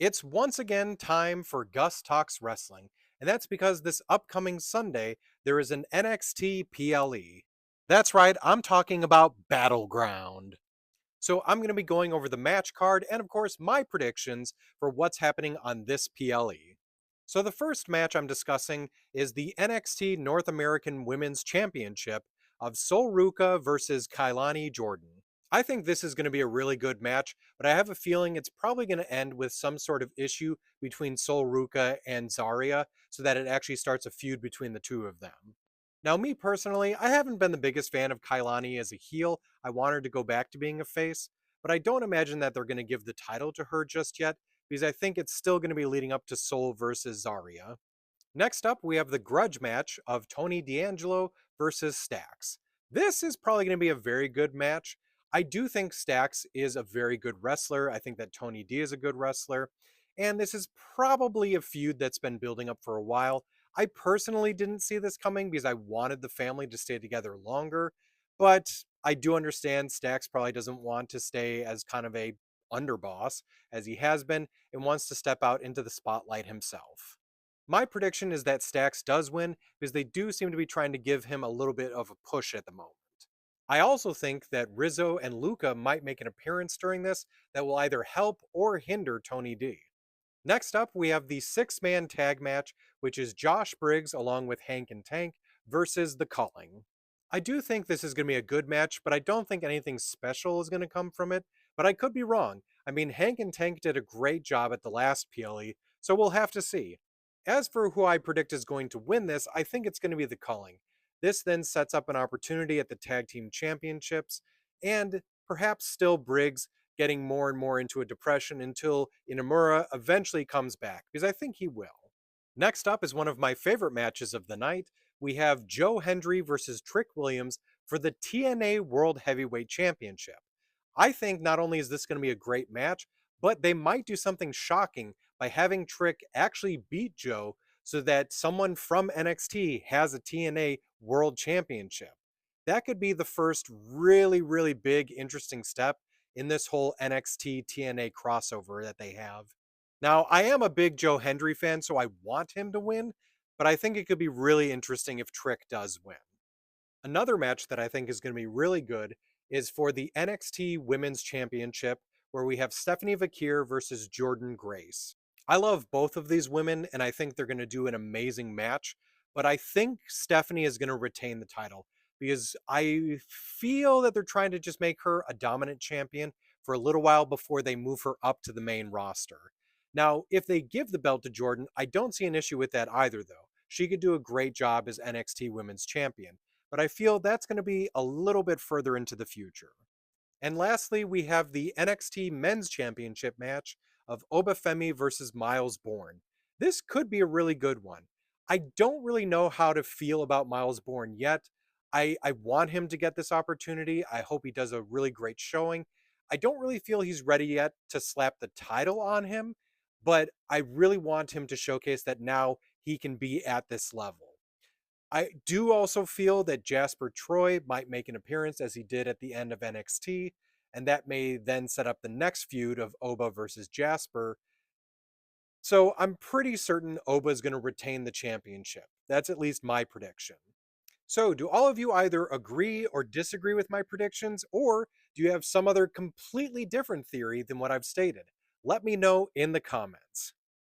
It's once again time for Gus Talks Wrestling, and that's because this upcoming Sunday there is an NXT PLE. That's right, I'm talking about Battleground. So I'm going to be going over the match card and, of course, my predictions for what's happening on this PLE. So the first match I'm discussing is the NXT North American Women's Championship of Sol Ruca versus Kailani Jordan. I think this is going to be a really good match, but I have a feeling it's probably going to end with some sort of issue between Sol Ruca and Zarya so that it actually starts a feud between the two of them. Now, me personally, I haven't been the biggest fan of Kailani as a heel. I want her to go back to being a face, but I don't imagine that they're going to give the title to her just yet because I think it's still going to be leading up to Sol versus Zarya. Next up, we have the grudge match of Tony D'Angelo versus Stax. This is probably going to be a very good match. I do think Stax is a very good wrestler. I think that Tony D is a good wrestler. And this is probably a feud that's been building up for a while. I personally didn't see this coming because I wanted the family to stay together longer. But I do understand Stax probably doesn't want to stay as kind of a underboss as he has been and wants to step out into the spotlight himself. My prediction is that Stax does win because they do seem to be trying to give him a little bit of a push at the moment. I also think that Rizzo and Luca might make an appearance during this that will either help or hinder Tony D. Next up, we have the six-man tag match, which is Josh Briggs along with Hank and Tank versus The Culling. I do think this is going to be a good match, but I don't think anything special is going to come from it, but I could be wrong. I mean, Hank and Tank did a great job at the last PLE, so we'll have to see. As for who I predict is going to win this, I think it's going to be The Culling. This then sets up an opportunity at the Tag Team Championships, and perhaps still Briggs getting more and more into a depression until Inamura eventually comes back, because I think he will. Next up is one of my favorite matches of the night. We have Joe Hendry versus Trick Williams for the TNA World Heavyweight Championship. I think not only is this going to be a great match, but they might do something shocking by having Trick actually beat Joe so that someone from NXT has a TNA World Championship. That could be the first really, really big, interesting step in this whole NXT TNA crossover that they have. Now, I am a big Joe Hendry fan, so I want him to win, but I think it could be really interesting if Trick does win. Another match that I think is going to be really good is for the NXT Women's Championship, where we have Stephanie Vakir versus Jordan Grace. I love both of these women, and I think they're going to do an amazing match, but I think Stephanie is going to retain the title because I feel that they're trying to just make her a dominant champion for a little while before they move her up to the main roster. Now, if they give the belt to Jordan, I don't see an issue with that either, though. She could do a great job as NXT Women's Champion, but I feel that's going to be a little bit further into the future. And lastly, we have the NXT Men's Championship match of Obafemi versus Miles Bourne. This could be a really good one. I don't really know how to feel about Miles Bourne yet. I want him to get this opportunity. I hope he does a really great showing. I don't really feel he's ready yet to slap the title on him, but I really want him to showcase that now he can be at this level. I do also feel that Jasper Troy might make an appearance as he did at the end of NXT, and that may then set up the next feud of Oba versus Jasper. So I'm pretty certain Oba is going to retain the championship. That's at least my prediction. So, do all of you either agree or disagree with my predictions, or do you have some other completely different theory than what I've stated? Let me know in the comments.